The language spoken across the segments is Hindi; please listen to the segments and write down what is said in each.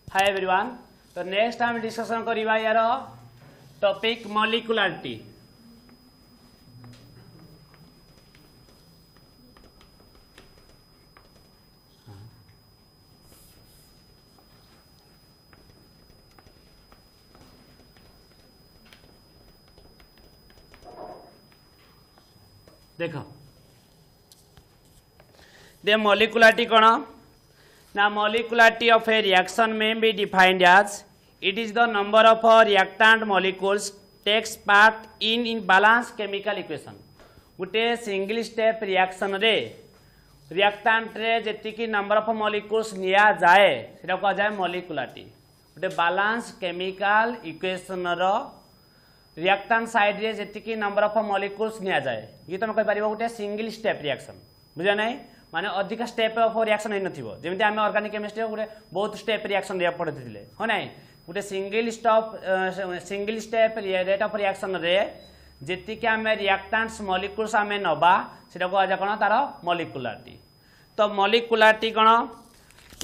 Hi everyone. तो नेक्स्ट हम डिस्कशन करिबा यार टॉपिक मॉलिक्युलरिटी। देखो the molecularity कौन ना molecularity of a reaction may be defined as it is the number of reactant molecules takes part in balanced chemical equation। गोटे सिंगल स्टेप रिएक्शन रे रिएक्टेंट रे जेतिकी नंबर ऑफ मॉलिक्यूल्स निया जाए सेटा कह जाए मॉलिक्युलरिटी। गोटे बैलेंस केमिकल इक्वेशन रो रिएक्टेंट साइड रे जेतिकी नंबर ऑफ मॉलिक्यूल्स निया जाए ये तुम कह पारिबो गोटे सिंगल स्टेप रिएक्शन बुझा नहीं माने अधिक स्टेप ऑफ रिएक्शन नै नथिबो जेमिति आमे ऑर्गेनिक केमिस्ट्री गोटे बहुत स्टेप रिएक्शन रे पढिथिले हो नै गोटे single step rate of reaction रे जेतिकी आमे रिएक्टेंट्स मॉलिक्यूल्स आमे नबा सेटा को आजा कोन तार मॉलिक्युलरिटी। तो मॉलिक्युलरिटी कोन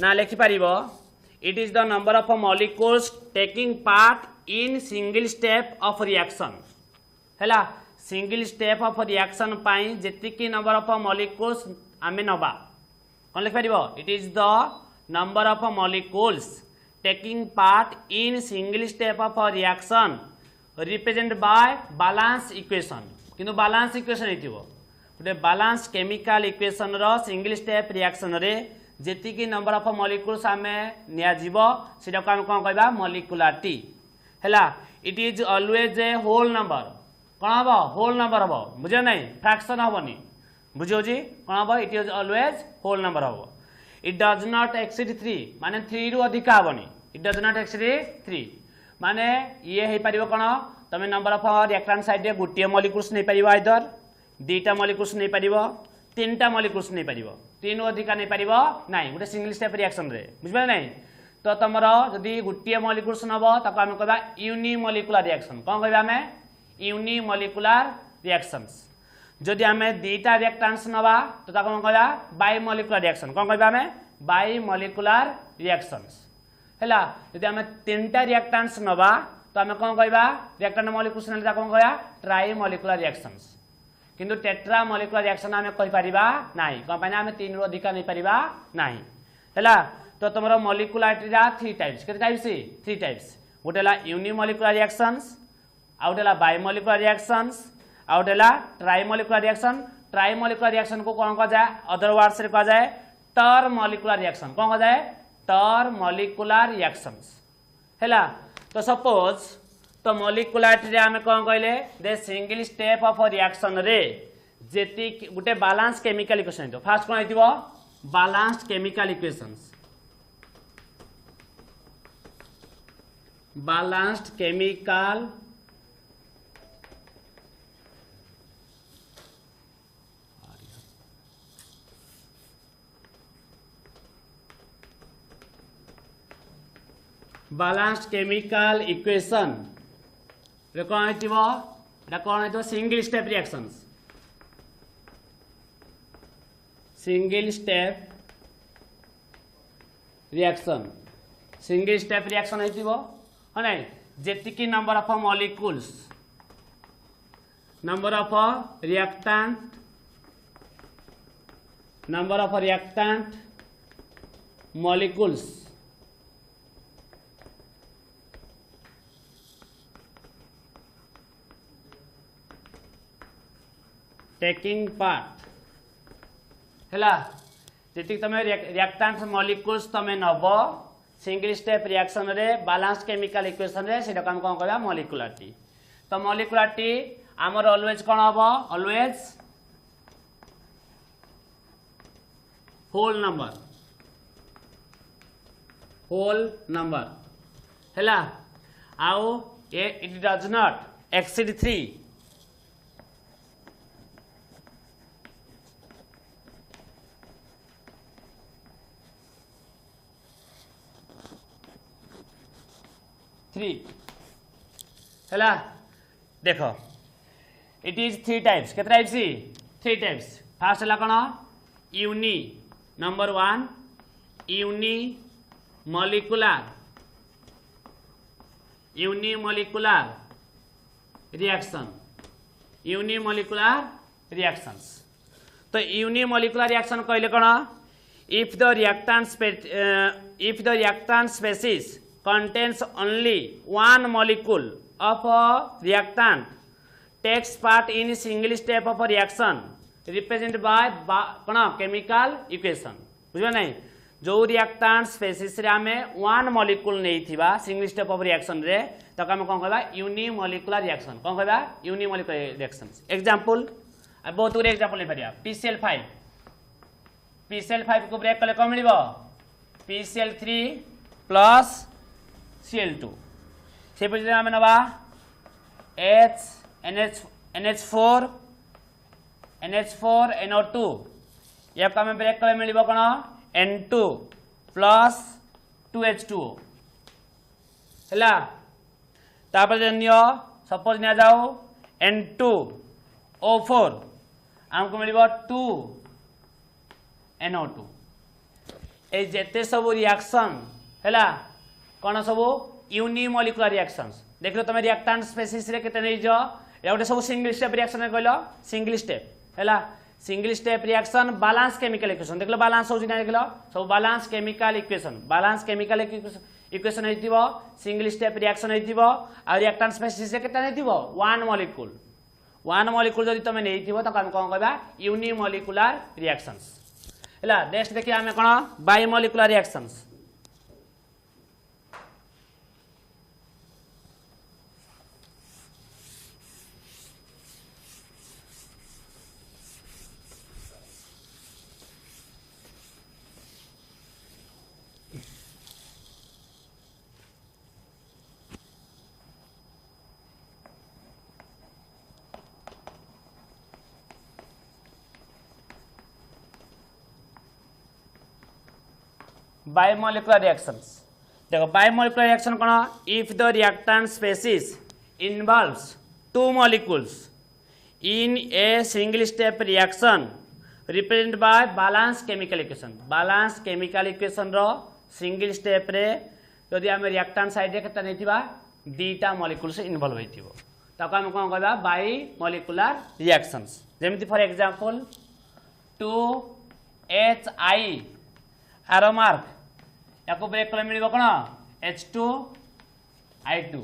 ना लिखि पारिबो it is the number of molecules taking part in single step of reaction हैला सिंगल स्टेप ऑफ रिएक्शन पाई जेतिकी नंबर ऑफ मॉलिक्यूल्स आमे नबा कोन लिखि पारिबो it is the number of molecules taking part in single step of reaction represent by balance equation किंतु बैलेंस इक्वेशन हेतिबो गोटे बैलेंस केमिकल इक्वेशन रो सिंगल स्टेप रिएक्शन रे जेतिकी नंबर ऑफ मॉलिक्यूल्स आमे निया जीवो सेटा को हम कोन कहबा मॉलिक्युलरिटी हैला। It is always a whole number कोन हबो होल नंबर हबो बुझे नहीं फ्रैक्शन हबोनी बुझो जी कोन हबो it is always whole number हबो। इट डज नॉट एक्सीड 3 माने 3 रु अधिक हबोनी इट डज नॉट एक्सीड 3 माने ये हे परिबो कोन तमे नंबर ऑफ रिएक्टेंट साइड रे गुटिया मॉलिक्यूल्स नै परिबो आइदर दुईटा मॉलिक्यूल्स नै परिबो तीनटा मॉलिक्यूल्स नै परिबो तीन अधिक नै परिबो नाही गोटे सिंगल स्टेप रिएक्शन रे बुझबे नहीं। तो तुमर जदि गुटिया मॉलिक्यूल्स नबो ताको हम कहबा यूनिमॉलिक्युलर रिएक्शन कोन कहबा हमें यूनिमॉलिक्युलर रिएक्शंस। जदि हमें दुईटा रिएक्टेंट्स नबा तो ताको हम कहबा बाइमॉलिक्युलर रिएक्शन कोन कहबा हमें बाइमॉलिक्युलर रिएक्शंस हैला। जदि हमें तीनटा रिएक्टेंट्स नबा तो हमें कौन कहबा रिएक्टेंट मॉलिक्यूल्स ने कौन कहबा ट्राइमॉलिक्युलर रिएक्शंस किंतु टेट्रामॉलिक्युलर रिएक्शन हमें कहि परिबा नाही कोन पाना हमें तीन रु अधिक नै परिबा नाही हैला। तो तुमरो मॉलिक्युलरिटी रा 3 टाइप्स के टाइप्स 3 टाइप्स गोटेला यूनिमॉलिक्युलर रिएक्शंस आउटेला बाइमॉलिक्युलर रिएक्शंस आउटेला ट्राइमॉलिक्युलर रिएक्शन। ट्राइमॉलिक्युलर रिएक्शन को कौन कहा जाए अदर वर्ड्स रे कहा जाए टर मॉलिक्युलर रिएक्शन कौन कहा जाए टर मॉलिक्युलर रिएक्शंस हैला। तो सपोज तो मॉलिक्युलरिटी रे हमें कौन कहले दे सिंगल स्टेप ऑफ रिएक्शन रे जेति गुटे बैलेंस केमिकल इक्वेशन तो फर्स्ट कोन हेतिबो balanced chemical equations balanced chemical balanced chemical equation रे कोन हेतिबो एटा कोन हेतिबो single step reactions single step reaction single step reaction हेतिबो हो नै जेतिकी number of molecules number of reactant molecules taking part हैला जेति तमे रिएक्टेंट मॉलिक्यूल्स तमे नबो सिंगल स्टेप रिएक्शन रे बैलेंस्ड केमिकल इक्वेशन रे सेटा हम कोन कहबा मॉलिक्युलरिटी। तो मॉलिक्युलरिटी हमर ऑलवेज कोन हबो ऑलवेज होल नंबर हैला आउ इट डज नॉट एक्सीड 3 हैला। देखो इट इज 3 टाइप्स के टाइप्स 3 टाइप्स फर्स्ट है कौन uni number 1 unimolecular unimolecular reaction, unimolecular reactions. तो यूनिमोलिकुलर रिएक्शन कहले कौन, if the reactant species contains only one molecule of a reactant takes part in single step of a reaction represented by कौन chemical equation। बुझे नहीं, जो रिएक्टेंट स्पेसीज रे आमे वन मॉलिक्यूल नहीं थिबा सिंगल स्टेप ऑफ रिएक्शन रे तो हम कोन कहबा यूनिमोलिकुलर रिएक्शन, कोन कहबा यूनिमोलिकुलर रिएक्शंस। एग्जांपल बहुत गुरे एग्जांपल ले परिया, PCl5, PCl5 को ब्रेक कले कोन मिलिबो PCl3 प्लस Cl2, से पछे हम नबा NH4 NO2 या हम ब्रेक कले मिलिबो कोन N2 प्लस 2H2 हैला। तापर जनियो सपोज निया जाओ N2O4 हमको मिलिबो 2NO2। ए जेते सब रिएक्शन हैला कौन सब यूनिमोलिकुलर रिएक्शंस। देख लो तुम रिएक्टेंट स्पेसीज रे केते नै जो या गोटे सब सिंगल स्टेप रिएक्शन कहलो सिंगल स्टेप हैला। Single step reaction balance chemical equation देख लो, बैलेंस होजी ना देख लो सब balance chemical equation, balance chemical equation हेतिबो सिंगल स्टेप रिएक्शन हेतिबो आ रिएक्टेंट स्पेसीज रे केते हेतिबो वन मॉलिक्यूल, वन मॉलिक्यूल जदि तुम नेथिबो तो हम कोन कहबा यूनिमोलिकुलर रिएक्शंस हैला। नेक्स्ट देखिए हमें कोन बाइमोलिकुलर रिएक्शंस। बायोमोलिकुलर रिएक्शंस देखो, बायोमोलिकुलर रिएक्शन कौन, if the reactant species involves two molecules in a single step reaction represent by balance chemical equation. Balance chemical equation रो सिंगल स्टेप रे यदि हम रिएक्टेंट साइड रे केता नैथिबा दीटा मॉलिक्यूल्स इन्वॉल्व होइथिबो ताको हम कोन कहबा बायोमोलिकुलर रिएक्शंस। जेमिति फॉर एग्जांपल 2HI आरो मार्क याको ब्रेक कले मिलिबो कोन H2I2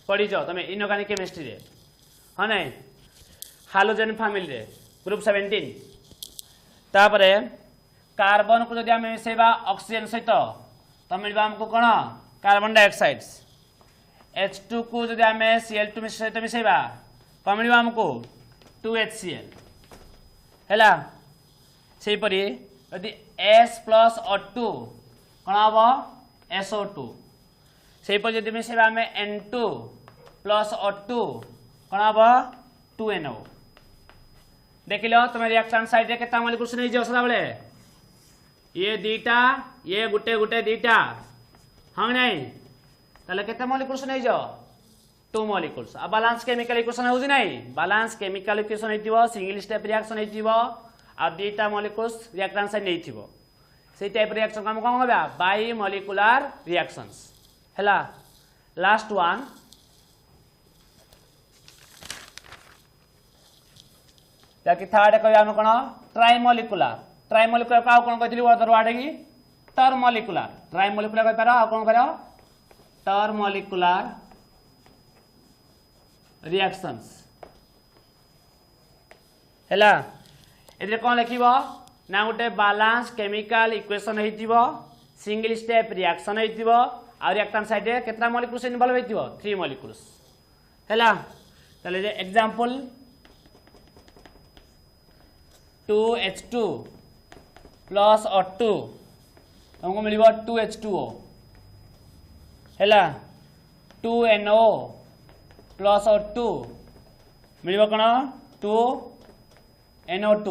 पढ़ी जाओ तुम इनऑर्गेनिक केमिस्ट्री रे हाँ नहीं हालोजेन फैमिली रे ग्रुप 17। तापरे कार्बन को जदि आमे मिसेबा ऑक्सीजन सहित तो मिलबा हमको कोन कार्बन डाइऑक्साइड। H2 को जदि आमे Cl2 सहित मिसेबा कोन मिलबा हमको 2HCl हैला। सेही परी यदि S प्लस O2 कौन हम SO2 से जब मिसेबा आम N2 प्लस O2 कौन हम 2NO। देख लो तुम रिएक्शन साइड रे केता मॉलिक्यूल्स नहीं जाओ सदा बेले ये दीटा ये गुटे गुटे दीटा हाँ नहीं ताले केता मॉलिक्यूल्स नहीं जाओ 2 मॉलिक्यूल्स। आ बैलेंस केमिकल इक्वेशन होजी नहीं, बैलेंस केमिकल इक्वेशन हेतिबो सिंगल स्टेप रिएक्शन हेतिबो आ दीटा मॉलिक्यूल्स रिएक्टेंट साइड नहीं थिबो से टाइप रिएक्शन हम कोन कहबा बायोमोलिकुलर रिएक्शंस हैला। लास्ट वन ताकि थर्ड कहबा हम कोन ट्राइमोलिकुलर। ट्राइमोलिकुलर का कोन कहथिली अदर वर्ड की टर्मोलिकुलर। ट्राइमोलिकुलर कह पारो कोन करो टर्मोलिकुलर रिएक्शंस हैला। एते कोन लिखिबो ना गोटे बैलेंस केमिकल इक्वेशन हेतिबो सिंगल स्टेप रिएक्शन हेतिबो आ रिएक्टेंट साइड रे केतना मॉलिक्यूल्स इन्वॉल्व हेतिबो 3 मॉलिक्यूल्स हैला। तले एग्जांपल 2H2 प्लस O2 हमको मिलिबो 2H2O हैला। 2NO प्लस O2 मिलिबो कोन 2NO2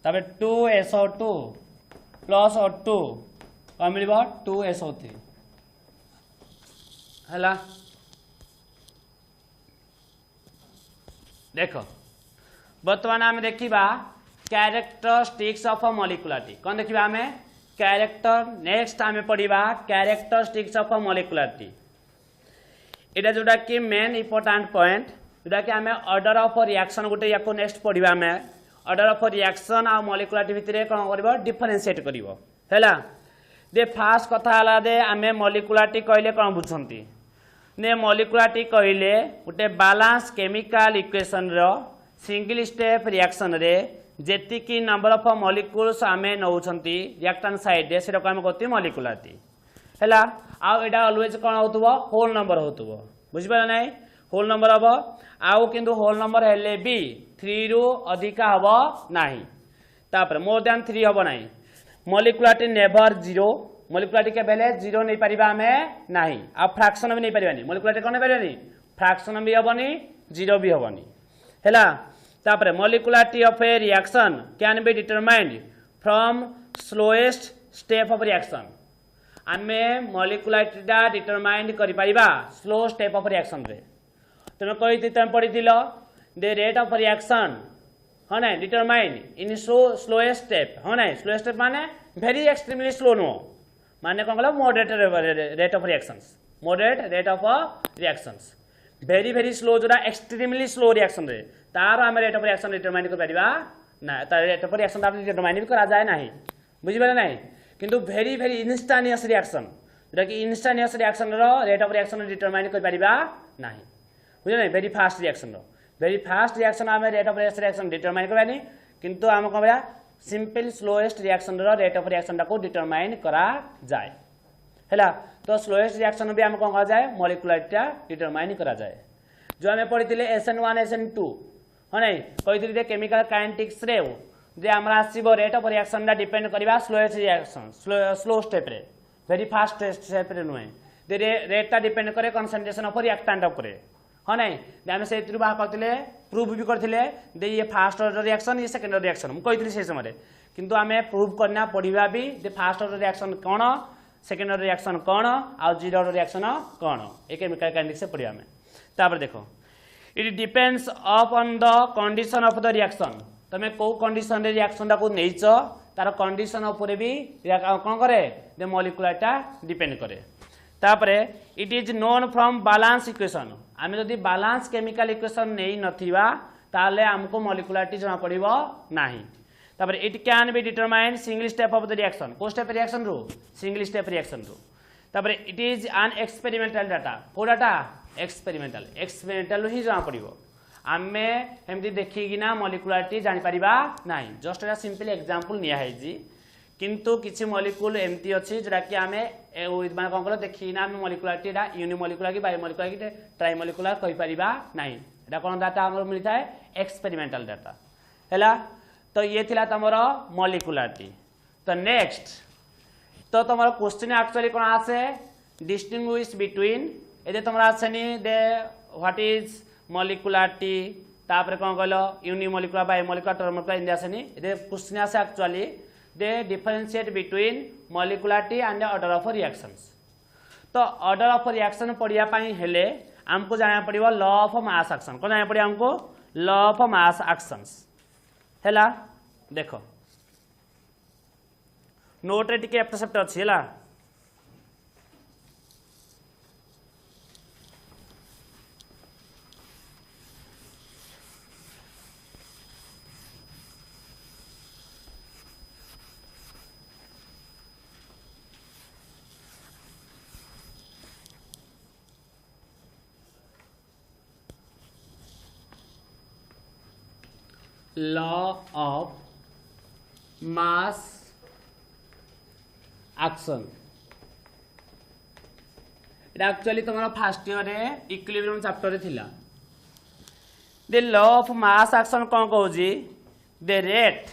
तबे 2SO2 प्लस O2 कौन मिलिबो 2SO3 हैला। देखो बर्तमान आम देखा कैरेक्टरिस्टिक्स ऑफ अ मॉलिक्युलरिटी कौन देखा आम कैरेक्टर नेक्स्ट आम पढ़ा कैरेक्टरिस्टिक्स ऑफ अ मॉलिक्युलरिटी। एटा जोटा कि मेन इंपोर्टेंट पॉइंट जोटा कि आम ऑर्डर ऑफ रिएक्शन गोटे या नेक्स्ट पढ़ा आम ऑर्डर ऑफ रिएक्शन आ मॉलिक्युलर भितर कौन कर डिफरेंशिएट करा दे फास्ट कथा दे आम मॉलिक्युलर कहले कौन बुझती ने मॉलिक्युलर कहले गोटे बैलेंस केमिकल इक्वेशन रो सिंगल स्टेप रिएक्शन रे जेतिकी नंबर ऑफ मॉलिक्यूल्स आम नौकरी रिएक्टेंट साइड रे सेटा आम कहते मॉलिक्युलर है आउटा ऑलवेज कौन हो होल नंबर हो बुझिपार ना होल नंबर हम आउ किंतु होल नंबर हेले भी 3 रु अधिका हम ना मोर देन 3 हम ना मॉलिक्युलर नेवर जीरो मॉलिक्युलर के बेले जीरो नहीं पारिबा आमे नाही आ फ्रैक्शन भी नहीं पारिबानी मॉलिक्युलर कोन नहीं पारिबानी फ्रैक्शन भी हबनी जीरो भी हबनी हैला तापर molecularity of a reaction can be determined from slowest step of reaction आमे मॉलिक्युलरिटी दा डिटरमाइंड करि पारिबा स्लो स्टेप ऑफ रिएक्शन रे तुम कहि तुम पढिथिलो द रेट ऑफ रिएक्शन हाँ ना डिटरमाइंड इन स्लोएस्ट स्टेप हाँ ना स्लोएस्ट स्टेप माने वेरी एक्सट्रीमली स्लो नो माने कौन कहल moderate rate of reactions moderate rate of reactions very very slow जोड़ा एक्सट्रीमली स्लो रिएक्शन रे तार आम रेट ऑफ रिएक्शन डिटरमाइन कर पारिबा ना तार रेट ऑफ रिएक्शन डिटरमाइन भी करा जाए नाही बुझिबे ना किंतु वेरी वेरी इंस्टानियस रिएक्शन जोटा कि इंस्टानियस रिएक्शन रो रेट ऑफ रिएक्शन डिटरमाइन कर पारिबा नाही बुझे ना वेरी फास्ट रिएक्शन रो वेरी फास्ट रिएक्शन आम रेट ऑफ रिएक्शन डिटरमाइन करवानी किंतु आम कौन करा सिंपल स्लोएस्ट रिएक्शन रो रेट ऑफ रिएक्शन को डिटरमाइन करा जाए है तो स्लोएस्ट रिएक्शन भी आम कौन करा जाए मॉलिक्युलरिटी डिटरमाइन करा जाए जो आम पढ़ी SN1 SN2 हाँ नहीं कही केमिकल काइनेटिक्स रे जे आम आसो रेट ऑफ रिएक्शन डिपेंड करवा स्लोएस्ट रिएक्शन स्लो स्टेप रे वेरी फास्ट स्टेप रे नुहे रेट डिपेंड करे कंसंट्रेशन ऑफ रिएक्टेंट उपरे हाँ नहीं आम से बाहर करते प्रूफ भी करते ये फास्ट ऑर्डर रिएक्शन ये सेकेंड ऑर्डर रिएक्शन मुझे कही से समय किंतु आम प्रूफ करना पढ़ा भी फास्ट ऑर्डर रिएक्शन कौन सेकेंड ऑर्डर रिएक्शन कौन आउ जीरो ऑर्डर रिएक्शन कौन ये केमिकल काइनेटिक्स से पढ़ा तापर देखो it depends on the condition of the reaction तुम कौ कंडीशन रे रिएक्शन को नहींच तार कंडीशन उपर भी कौन करे दे मॉलिक्युलरिटी डिपेंड करे तापरे it is known from balance equation आम जदि बैलेंस केमिकल इक्वेशन नहीं नथिबा ताले हमको मॉलिक्युलरिटी जमा पड़िबो नाही तापरे it can be determine single step of the reaction को स्टेप रिएक्शन रो सिंगल स्टेप रिएक्शन रो तापरे it is an experimental data को डाटा एक्सपेरिमेंटल ही जमा पड़िबो आमे एमती देखिकिना मॉलिक्युलरिटी जानि परिबा नाही जस्ट ए सिंपल एग्जांपल निया है जी किंतु किसी मॉलिक्यूल एमती अच्छी जोटा कि आम माने कौन कल देखिना आम मॉलिक्युलरिटी यूनिमॉलिक्युलर कि बायोमॉलिक्युलर कि ट्राइमॉलिक्युलर कहि परिबा नाही एटा कोन डाटा हमर मिलता है एक्सपेरिमेंटल डाटा हैला तो ये थिला तमर मॉलिक्युलरिटी तो नेक्स्ट तो तमर क्वेश्चन एक्चुअली कोन आसे डिस्टिंग्विश बिटवीन एदे तमर आसेनी दे व्हाट इज मॉलिक्युलरिटी तापर कोन कहलो यूनिमॉलिक्युलर बायोमॉलिक्युलर ट्राइमॉलिक्युलर इंडिया आसेनी एदे क्वेश्चन आसे actually they differentiate between molecularity and the order of reactions तो order of reaction पढ़िया पाई हेले हमको जाना पड़िबो लॉ ऑफ मास एक्शन को जाना पड़िया हमको लॉ ऑफ मास एक्शंस हैला देखो नोट रे टिके एक्सेप्ट अछि हैला law of mass action এটা एक्चुअली तुम्हारा फर्स्ट ईयर रे इक्विलिब्रियम चैप्टर रे थिला the law of mass action कोन कहूजी द रेट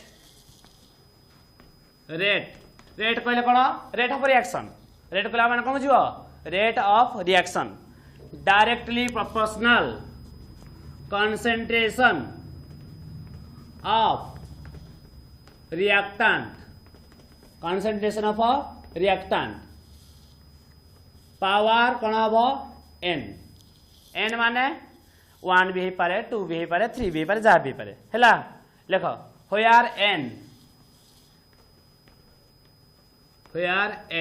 कहले कोन रेट ऑफ रिएक्शन रेट कहला माने कोन बुझिबो rate of reaction directly proportional concentration of reactant concentration of reactant power कौन हम n माने 1 भी पारे 2 भी पारे 3 भी पारे जहाँ भी पारे है लेख व्हेयर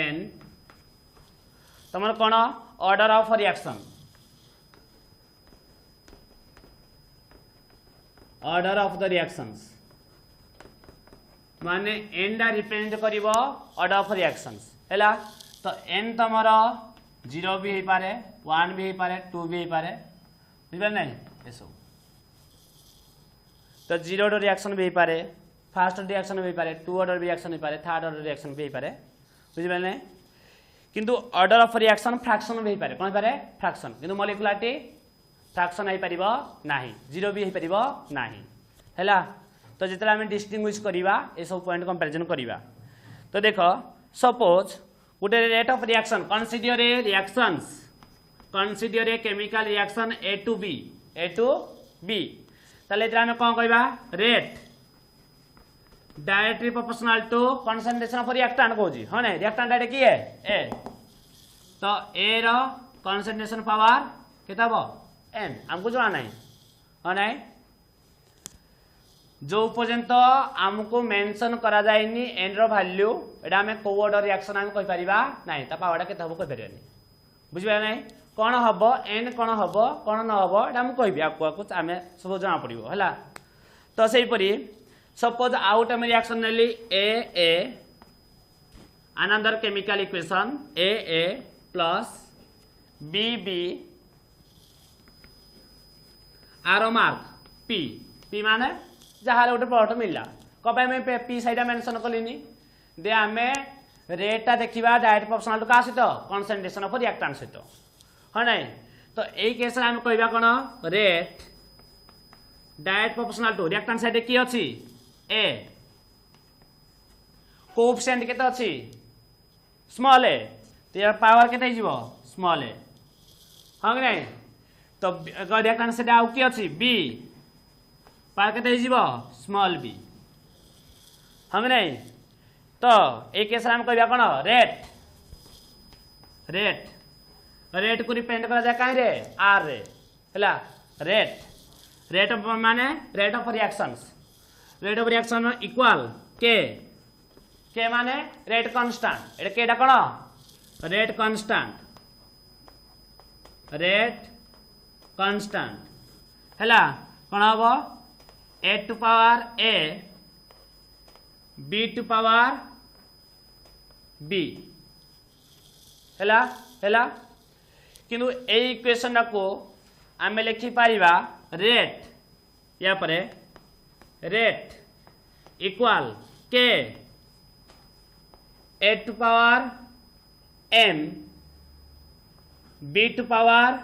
n तुम कौन order of reaction order of the reactions माने एन डा रिप्रेजेंट करिवो ऑर्डर ऑफ रिएक्शंस हैला तो एन तमर 0 भी हे पारे 1 भी हे पारे 2 भी हे पारे बुझबे नै एसो तो 0 ऑर्डर रिएक्शन भी हे पारे फर्स्ट ऑर्डर रिएक्शन भी हे पारे 2 ऑर्डर रिएक्शन भी हे पारे थर्ड ऑर्डर रिएक्शन भी हे पारे बुझबे नै किंतु ऑर्डर ऑफ रिएक्शन फ्रैक्शन भी हे पारे कोन पारे फ्रैक्शन किंतु मॉलिक्युलरिटी फ्रैक्शन हे परिबो नाही 0 भी हे परिबो नाही हैला तो जितने आम डिस्टिंग्विश करवा ये सब पॉइंट कंपैरिजन करवा तो देख सपोज गोटे rate of reaction consider a reactions consider a chemical reaction A to B ताले इतरा में कौन कहबा rate directly proportional to concentration of reactant कहूजी हां नहीं रिएक्टेंट डायरेक्ट की है ए तो ए रो कंसंट्रेशन पावर केता बो एन हमको जाना नहीं हां नहीं जो पर्यंत आमको मेंशन करा जायनी एन रो वैल्यू एडा में को ऑर्डर रिएक्शन हम कहि परिबा नाही ता पावडा केते हबो कहि परिबानी बुझबे नाही कोन हबो एन कोन हबो कोन न हबो एडा हम कहिबी आपको आमे सब जाना पड़िबो हला तो सेही परी सपोज आउट में रिएक्शन नेली a another chemical equation A plus B arrow mark P माने जहाँ गोटे प्रोडक्ट मिलला कब मैं पी सहीटा मेंशन कलिनी दे आम रेटा देखा डायरेक्ट प्रोपोर्शनल टू क्या सहित कंसंट्रेशन ऑफ रिएक्टेंट सहित हाँ नहीं तो यही केस आम कहवा कौन rate direct proportional to reactant side किए अच्छी ए कोएफिशिएंट केते अच्छी स्मॉल ए तो यार पावर केते जीवो स्मॉल ए हाँ नहीं तो रिएक्टेंट साइड आउ किए अच्छी बी पार केते जीवो स्मॉल बी हम नहीं तो एक केस हम कहबा कोन रेट को रिप्रेजेंट करा जाय काहे रे आर रे हला रेट ऑफ माने रेट ऑफ रिएक्शन इक्वल के माने रेट कांस्टेंट एटा केडा कोन रेट कांस्टेंट हला कोन हबो A to power A B to power B हैला किंतु ए इक्वेशन को आम लिखि पारिबा रेट या परे रेट इक्वल के A to power M B to power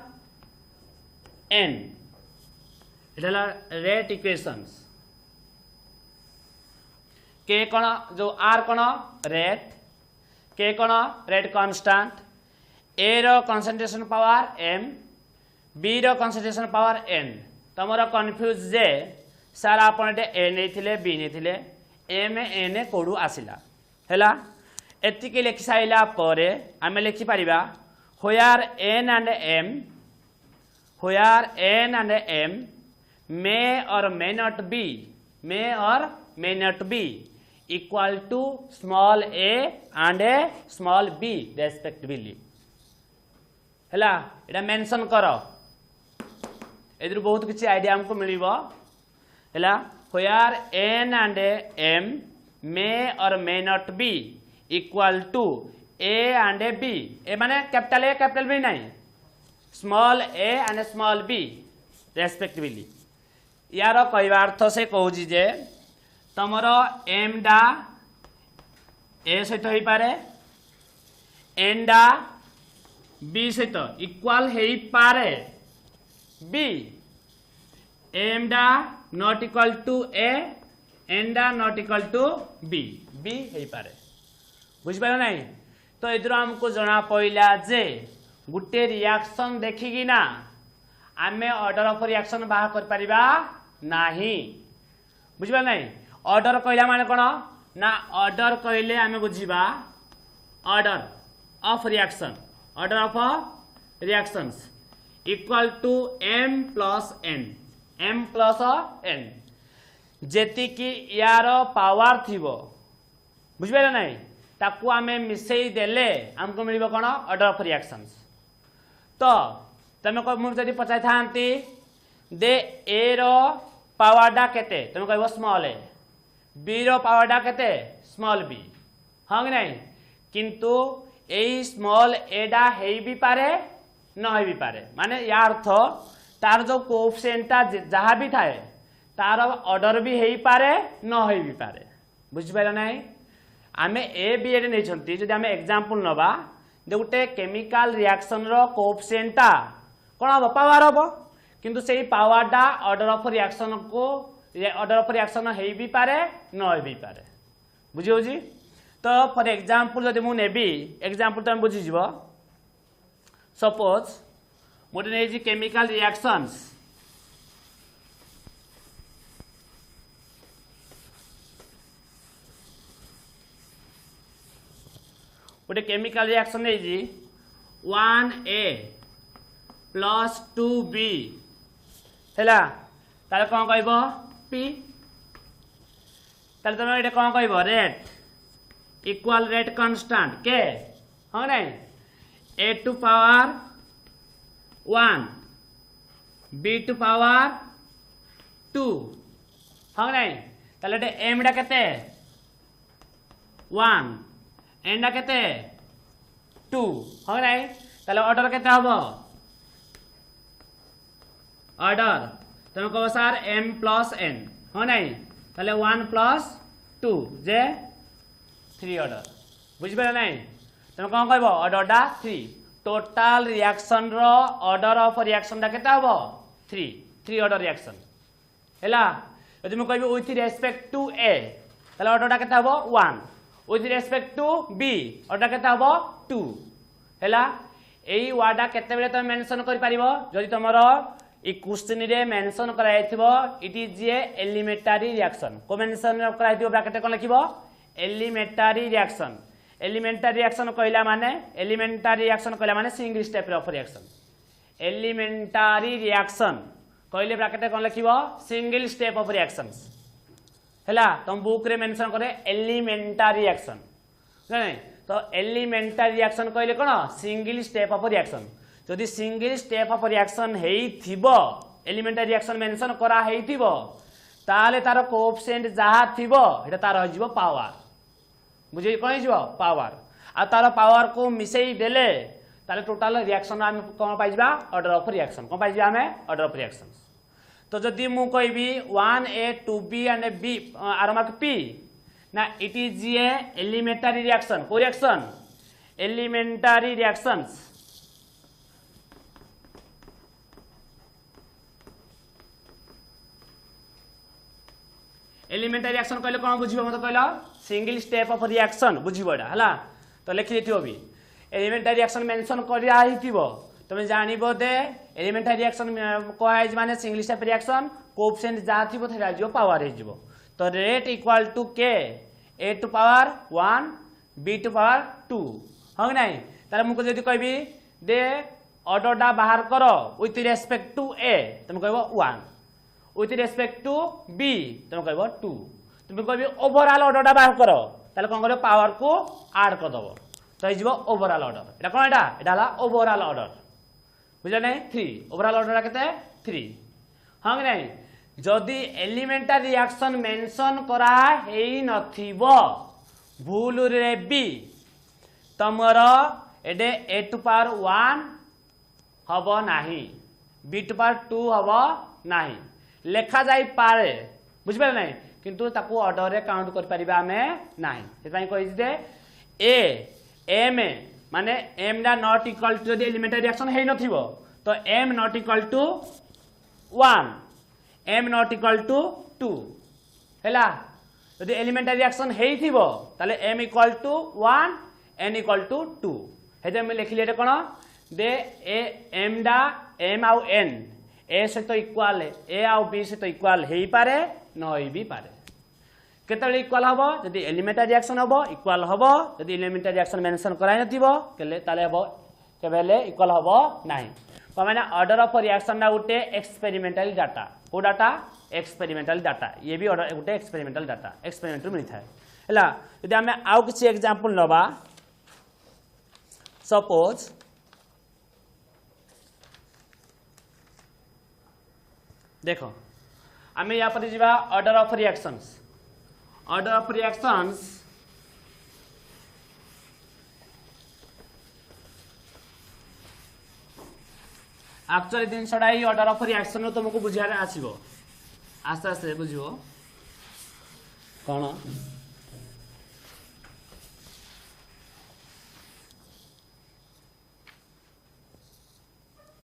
N इधर रेट इक्वेशंस के कौन जो आर कौन रेट के कौन रेट कांस्टेंट ए रो कंसंट्रेशन पावर एम बी रो कंसंट्रेशन पावर एन तमरा कंफ्यूज जे सारा आपण ए नहीं बी नहीं एम एन कोडू आसिला हैला एतिके लिखि साइला परे आमे लिखि परिबा where N and M may or may not be equal to small a and a small b respectively हैला एटा मेंशन करो एदर बहुत किसी आइडिया हमको मिलिबो हैला where n and m may or may not be equal to a and a b ए माने कैपिटल A कैपिटल B नहीं small a and small b respectively यार कहवा अर्थ से कहूँ जे तुमर एम डा ए सहित हो पारे एन डा बी सहित इक्वाल हो पारे बी एम डा not equal to A N डा नॉट इक्वल टू बी हो पारे बुझिपार नहीं तो इधर हमको जना पड़ा जे गोटे रिएक्शन देखिकिना आमे ऑर्डर ऑफ रिएक्शन बाहर कर परिबा नाही बुझिबा नहीं ऑर्डर कहला माने कोन ना ऑर्डर कहले आमे बुझिबा order of reactions equal to m plus n जेति की यार पावर थिबो बुझिबा नहीं ताकू आमे मिसई देले हमको मिलिबो कोन ऑर्डर ऑफ रिएक्शंस तो तमें मुझे पचाई था दे ए रो पावरटा केते तुम कहब स्मॉल ए बी रो पावरटा केते स्मॉल बी हाँ कि नहीं किंतु यही स्मॉल एडा है भी पारे न है भी पारे माने या अर्थ तार जो कोएफिशिएंटटा जहाँ भी थाए तार ऑर्डर भी है पारे न है भी पारे बुझिपार नहीं आमे ए बी एड नहीं जदि आमे एग्जांपल नबा गोटे केमिकल रिएक्शन रो कोएफिशिएंटटा कौन हम पावर हम किंतु से पावरटा ऑर्डर ऑफ रिएक्शन को ऑर्डर ऑफ रिएक्शन है भी पारे न है भी पारे बुझी होजी तो फॉर एग्जांपल जदि मु नेबी एग्जांपल तुम बुझीज सपोज मोटे नहीं केमिकल रिएक्शंस गोटे केमिकल रिएक्शन नहीं 1A प्लस 2B है कौन कह P तुम ये कौन कह रेट इक्वल रेट कांस्टेंट के हाँ नहीं A to power 1 B to power 2 हाँ नहीं ताले M डा केते 1 N डा केते 2 हाँ नहीं ताले ऑर्डर केते हबो ऑर्डर तुम कहो सर M प्लस N हाँ नहीं ताले 1 प्लस 2 जे 3 ऑर्डर बुझिपार नहीं तुम कौन कह ऑर्डरटा 3 टोटाल रिएक्शन रो ऑर्डर ऑफ रिएक्शन केते हबो 3 ऑर्डर रिएक्शन हैला यदि मैं कहबी विथ रेस्पेक्ट टू ए ताले ऑर्डरटा केते हबो 1 with respect to B order केते हबो 2 हैला एई वाडा केते बेले तुम मेंशन करि परिबो जदि तमरो ई क्वेश्चन रे मेंशन कराइथिबो it is a elementary reaction को मेंशन कराइथिबो ब्रैकेट कोन लिखिबो एलिमेंटरी रिएक्शन कहला माने single step of reaction elementary reaction कहले ब्रैकेट कोन लिखिबो सिंगल स्टेप ऑफ रिएक्शंस हैला तुम बुक रे मेंशन करे एलिमेंटरी रिएक्शन नहीं तो एलिमेंटरी रिएक्शन कहले कोन सिंगल स्टेप ऑफ रिएक्शन जदि सिंगल स्टेप ऑफ रिएक्शन हेई थिबो एलिमेंटरी रिएक्शन मेंशन करा हेई थिबो ताले तार कोएफिशिएंट जहा थिबो एटा तार हो जिवो पावर बुझे कौन हो पावर आ तार पावर को मिसई देले ताले टोटल रिएक्शन आम कौन पाइबा ऑर्डर ऑफ रिएक्शन कौन पाइबा आम ऑर्डर ऑफ रिएक्शन तो जदि मु कहबी 1A 2B and B arrow mark P ना it is a elementary reaction को reaction elementary reactions elementary reaction कहले कौन बुझिबो मत कहला सिंगल स्टेप ऑफ रिएक्शन बुझिबो एटा हला तो लिखि देथिबो भी एलिमेंटरी रिएक्शन मेंशन करिया हिथिबो तुम जानिबो दे एलिमेंटरी रिएक्शन कहै माने सिंगल स्टेप रिएक्शन कोएफिशिएंट जा थिबो थरा जिवो पावर हे जिवो तो rate equal to k A to power 1 B to power 2 हो नहीं तारे मुको जदी कहबी दे ऑर्डरटा बाहर करो विथ रेस्पेक्ट टू A तुम कहबो 1 विथ रेस्पेक्ट टू B तुम कहबो 2 तुम कहबी ओवरऑल ऑर्डरटा बाहर करो ताले कोन करो पावर को ऐड कर दबो तो हिजबो ओवरऑल ऑर्डर एटा कोन एटा ला ओवरऑल ऑर्डर बुझले नहीं 3 ओवरऑल ऑर्डर केते 3 हां नहीं जदि एलिमेंटरी रिएक्शन मेंशन करा हेई नथिबो भूल रे बी तमरो एडे A टू पावर 1 हबो नाही B टू पावर 2 हबो नाही लेखा जाई पारे बुझबे नहीं किंतु ताकू ऑर्डर रे काउंट कर परिबा हमें नाही से पई कहि दे A M माने M डा नॉट इक्वल टू जदि एलिमेंटरी रिएक्शन हेई नथिबो तो M not equal to 1 M not equal to 2 हैला जदि एलिमेंटरी रिएक्शन हेई थिबो ताले M equal to 1 N equal to 2 हेते मैं लिखली एटा कोन दे ए M डा M आउ N A से तो इक्वल है A आउ B से तो इक्वल हेई पारे न होई भी पारे केतले इक्वल हबो जदि एलिमेंटरी रिएक्शन हबो इक्वल हबो जदि एलिमेंटरी रिएक्शन मेंशन कराय नथिबो केले ताले हबो केबेले इक्वल हबो नाही माने ऑर्डर ऑफ रिएक्शन ना उटे एक्सपेरिमेंटल डाटा को डाटा एक्सपेरिमेंटल डाटा ये भी ऑर्डर उटे एक्सपेरिमेंटल डाटा एक्सपेरिमेंटल मिलता है हैला यदि हमें आउ किसी एग्जांपल नबा सपोज देखो आम या पर जा ऑर्डर ऑफ रिएक्शंस एक्चुअली जिनसा ही ऑर्डर ऑफ रिएक्शन तुमको बुझारे आसो आस्ते आस्ते बुझ कौन